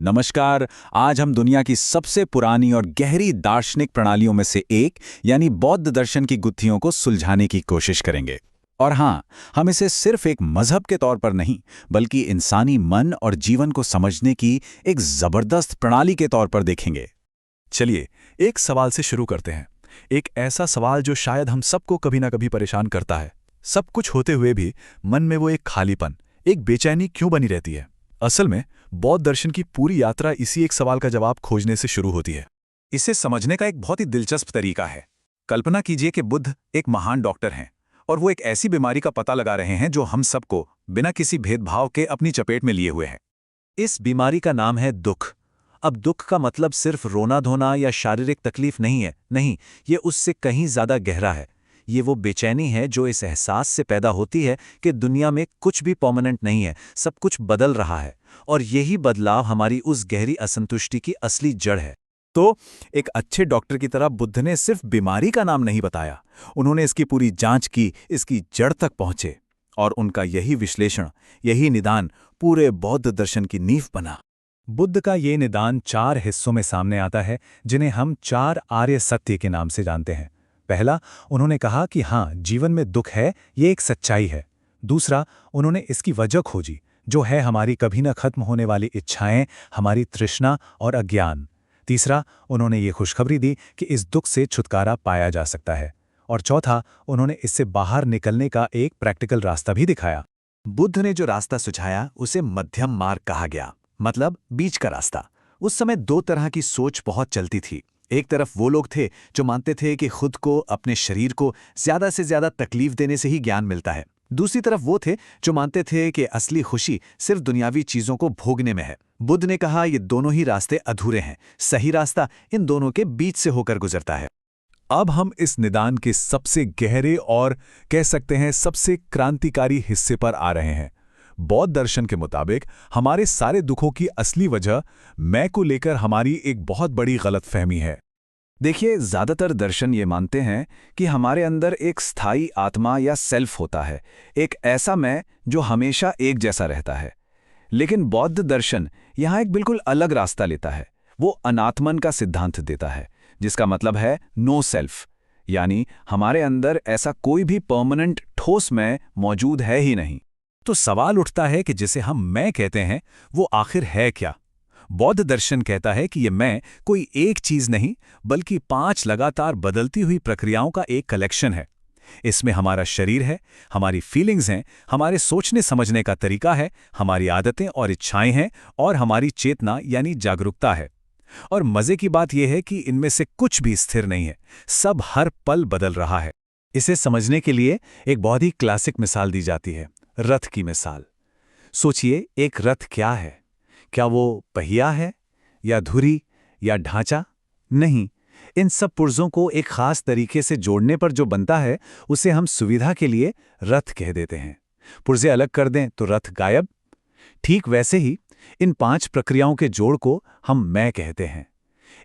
नमस्कार। आज हम दुनिया की सबसे पुरानी और गहरी दार्शनिक प्रणालियों में से एक यानी बौद्ध दर्शन की गुत्थियों को सुलझाने की कोशिश करेंगे। और हाँ, हम इसे सिर्फ एक मजहब के तौर पर नहीं, बल्कि इंसानी मन और जीवन को समझने की एक जबरदस्त प्रणाली के तौर पर देखेंगे। चलिए, एक सवाल से शुरू करते हैं। एक ऐसा सवाल जो शायद हम सबको कभी ना कभी परेशान करता है। सब कुछ होते हुए भी मन में वो एक खालीपन, एक बेचैनी क्यों बनी रहती है? असल में बौद्ध दर्शन की पूरी यात्रा इसी एक सवाल का जवाब खोजने से शुरू होती है। इसे समझने का एक बहुत ही दिलचस्प तरीका है। कल्पना कीजिए कि बुद्ध एक महान डॉक्टर हैं और वो एक ऐसी बीमारी का पता लगा रहे हैं जो हम सबको बिना किसी भेदभाव के अपनी चपेट में लिए हुए है। इस बीमारी का नाम है दुख। अब दुख का मतलब सिर्फ रोना धोना या शारीरिक तकलीफ नहीं है, नहीं, ये उससे कहीं ज्यादा गहरा है। ये वो बेचैनी है जो इस एहसास से पैदा होती है कि दुनिया में कुछ भी परमानेंट नहीं है, सब कुछ बदल रहा है, और यही बदलाव हमारी उस गहरी असंतुष्टि की असली जड़ है। तो एक अच्छे डॉक्टर की तरह बुद्ध ने सिर्फ बीमारी का नाम नहीं बताया, उन्होंने इसकी पूरी जांच की, इसकी जड़ तक पहुंचे, और उनका यही विश्लेषण, यही निदान पूरे बौद्ध दर्शन की नींव बना। बुद्ध का ये निदान 4 हिस्सों में सामने आता है, जिन्हें हम 4 आर्य सत्य के नाम से जानते हैं। पहला, उन्होंने कहा कि हाँ, जीवन में दुख है, ये एक सच्चाई है। दूसरा, उन्होंने इसकी वजह खोजी, जो है हमारी कभी न खत्म होने वाली इच्छाएं, हमारी तृष्णा और अज्ञान। तीसरा, उन्होंने ये खुशखबरी दी कि इस दुख से छुटकारा पाया जा सकता है। और चौथा, उन्होंने इससे बाहर निकलने का एक प्रैक्टिकल रास्ता भी दिखाया। बुद्ध ने जो रास्ता सुझाया उसे मध्यम मार्ग कहा गया, मतलब बीच का रास्ता। उस समय 2 तरह की सोच बहुत चलती थी। एक तरफ वो लोग थे जो मानते थे कि खुद को, अपने शरीर को ज्यादा से ज्यादा तकलीफ देने से ही ज्ञान मिलता है। दूसरी तरफ वो थे जो मानते थे कि असली खुशी सिर्फ दुनियावी चीजों को भोगने में है। बुद्ध ने कहा ये दोनों ही रास्ते अधूरे हैं, सही रास्ता इन दोनों के बीच से होकर गुजरता है। अब हम इस निदान के सबसे गहरे और कह सकते हैं सबसे क्रांतिकारी हिस्से पर आ रहे हैं। बौद्ध दर्शन के मुताबिक हमारे सारे दुखों की असली वजह मैं को लेकर हमारी एक बहुत बड़ी गलतफहमी है। देखिए, ज्यादातर दर्शन ये मानते हैं कि हमारे अंदर एक स्थायी आत्मा या सेल्फ होता है, एक ऐसा मैं जो हमेशा एक जैसा रहता है। लेकिन बौद्ध दर्शन यहाँ एक बिल्कुल अलग रास्ता लेता है। वो अनात्मन का सिद्धांत देता है, जिसका मतलब है नो सेल्फ, यानी हमारे अंदर ऐसा कोई भी परमानेंट ठोस मैं मौजूद है ही नहीं। तो सवाल उठता है कि जिसे हम मैं कहते हैं वो आखिर है क्या? बौद्ध दर्शन कहता है कि ये मैं कोई एक चीज नहीं, बल्कि 5 लगातार बदलती हुई प्रक्रियाओं का एक कलेक्शन है। इसमें हमारा शरीर है, हमारी फीलिंग्स हैं, हमारे सोचने समझने का तरीका है, हमारी आदतें और इच्छाएं हैं, और हमारी चेतना यानी जागरूकता है। और मजे की बात यह है कि इनमें से कुछ भी स्थिर नहीं है, सब हर पल बदल रहा है। इसे समझने के लिए एक बहुत ही क्लासिक मिसाल दी जाती है, रथ की मिसाल। सोचिए, एक रथ क्या है? क्या वो पहिया है, या धुरी, या ढांचा? नहीं, इन सब पुर्जों को एक खास तरीके से जोड़ने पर जो बनता है उसे हम सुविधा के लिए रथ कह देते हैं। पुर्जे अलग कर दें तो रथ गायब। ठीक वैसे ही इन 5 प्रक्रियाओं के जोड़ को हम मैं कहते हैं।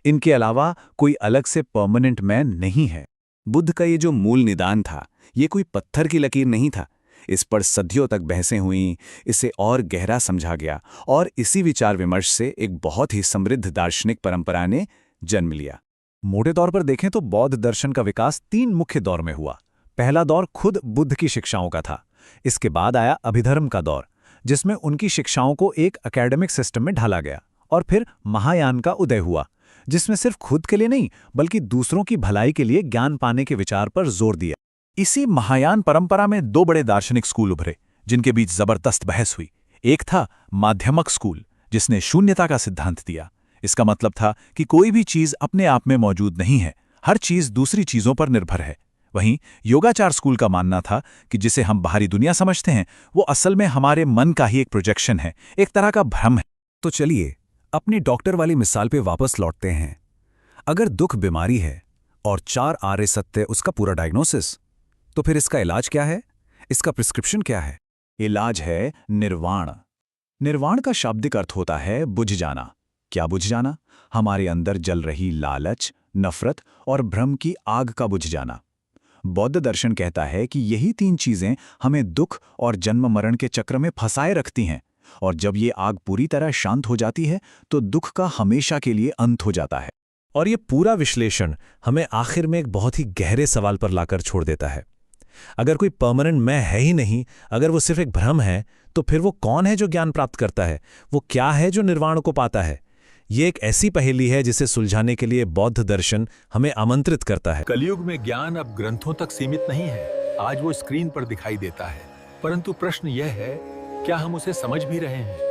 इनके अलावा कोई अलग से परमानेंट मैं नहीं है। बुद्ध का ये जो मूल निदान था, ये कोई पत्थर की लकीर नहीं था। इस पर सदियों तक बहसें हुईं, इसे और गहरा समझा गया, और इसी विचार विमर्श से एक बहुत ही समृद्ध दार्शनिक परंपरा ने जन्म लिया। मोटे तौर पर देखें तो बौद्ध दर्शन का विकास 3 मुख्य दौर में हुआ। पहला दौर खुद बुद्ध की शिक्षाओं का था। इसके बाद आया अभिधर्म का दौर, जिसमें उनकी शिक्षाओं को एक एकेडमिक सिस्टम में ढाला गया। और फिर महायान का उदय हुआ, जिसमें सिर्फ खुद के लिए नहीं, बल्कि दूसरों की भलाई के लिए ज्ञान पाने के विचार पर जोर दिया। इसी महायान परंपरा में 2 बड़े दार्शनिक स्कूल उभरे, जिनके बीच जबरदस्त बहस हुई। एक था माध्यमक स्कूल, जिसने शून्यता का सिद्धांत दिया। इसका मतलब था कि कोई भी चीज अपने आप में मौजूद नहीं है, हर चीज दूसरी चीजों पर निर्भर है। वहीं योगाचार स्कूल का मानना था कि जिसे हम बाहरी दुनिया समझते हैं वो असल में हमारे मन का ही एक प्रोजेक्शन है, एक तरह का भ्रम है। तो चलिए अपनी डॉक्टर वाली मिसाल पे वापस लौटते हैं। अगर दुख बीमारी है और 4 आर्य सत्य उसका पूरा डायग्नोसिस, तो फिर इसका इलाज क्या है? इसका प्रिस्क्रिप्शन क्या है? इलाज है निर्वाण। निर्वाण का शाब्दिक अर्थ होता है बुझ जाना। क्या बुझ जाना? हमारे अंदर जल रही लालच, नफरत और भ्रम की आग का बुझ जाना। बौद्ध दर्शन कहता है कि यही 3 चीजें हमें दुख और जन्म मरण के चक्र में फंसाए रखती हैं, और जब ये आग पूरी तरह शांत हो जाती है तो दुख का हमेशा के लिए अंत हो जाता है। और ये पूरा विश्लेषण हमें आखिर में एक बहुत ही गहरे सवाल पर लाकर छोड़ देता है। अगर कोई परमानेंट मैं है ही नहीं, अगर वो सिर्फ एक भ्रम है, तो फिर वो कौन है जो ज्ञान प्राप्त करता है? वो क्या है जो निर्वाण को पाता है? ये एक ऐसी पहेली है जिसे सुलझाने के लिए बौद्ध दर्शन हमें आमंत्रित करता है। कलयुग में ज्ञान अब ग्रंथों तक सीमित नहीं है। आज वो स्क्रीन पर दिखाई देता है, परंतु प्रश्न यह है, क्या हम उसे समझ भी रहे हैं?